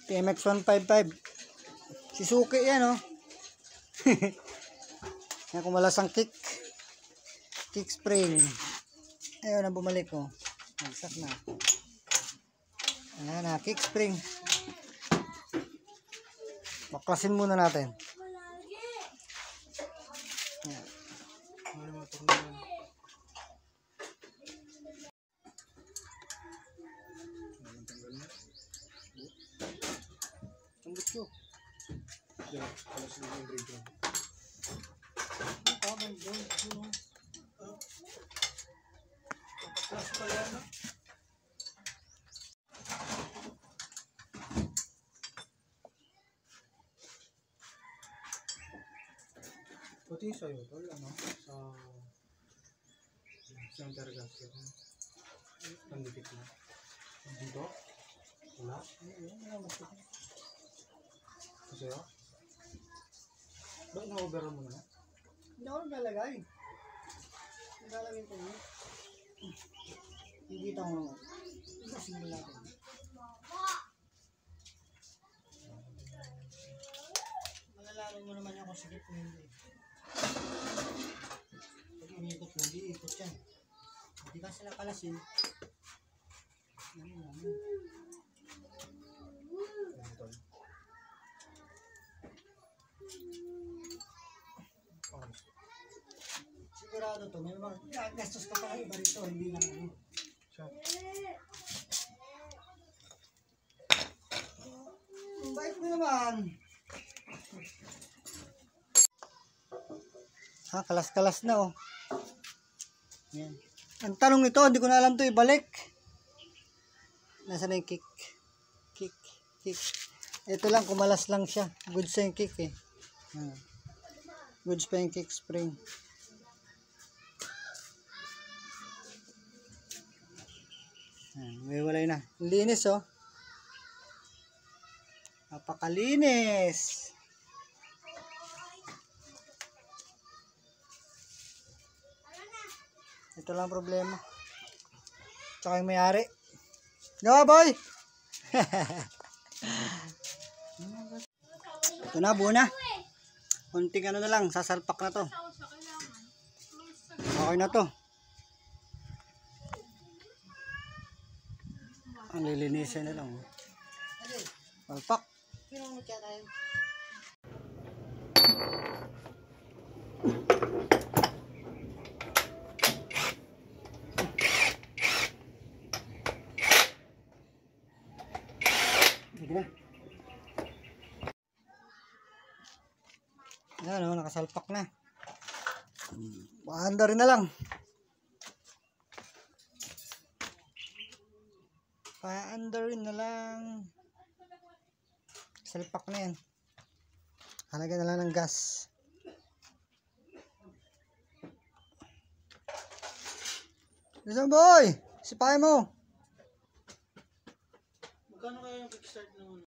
TMX 155. Suzuki yan, oh. Yan, kumalas ang kick spring. Ayun na, bumalik, oh. Nagsak na. Ayan na, kick spring. Baklasin muna natin. Ayan. Ang gusto. Yan, kalasin yung brake lang. Kapatlas pala yan, no? Puti sa'yo, tol, ano? Sa center gasket. Pandikit na. Dito? Wala? Wala mo siya. Sa'yo? Ba't na-overall mo na? Hindi ako naglalagay. Naglalagay ko niya. Hindi tayo naman. Kasi mo natin. Malalaman mo naman yung kung sakit mo hindi. Pag iniikot mo, hindi ikot yan. Hindi ka sila kalasin. Sigurado to, may mga gastos ka pa iba rito, hindi lang ano. Ang bait mo naman. Kalas-kalas na, oh. Yan. Ang tanong nito, hindi ko na alam to ibalik. Nasaan na yung kick? Kick. Ito lang, kumalas lang siya. Goods sa yung kick, eh. Goods pa yung kick spring. May walay na. Linis, oh. Napakalinis. Ito lang problema. Tsaka yung may-ari. Go, boy! Ito na, buo na. Kunting ano na lang, sasalpak na to. Okay na to. Ang lilinisin na lang. Salpak. Yan, oh, nakasalpak na. Paanda rin na lang. Paanda rin na lang. Salpak na yan. Halaga na lang ng gas. Listen, boy! Sipahin mo! Magkano kaya yung kickstart naman?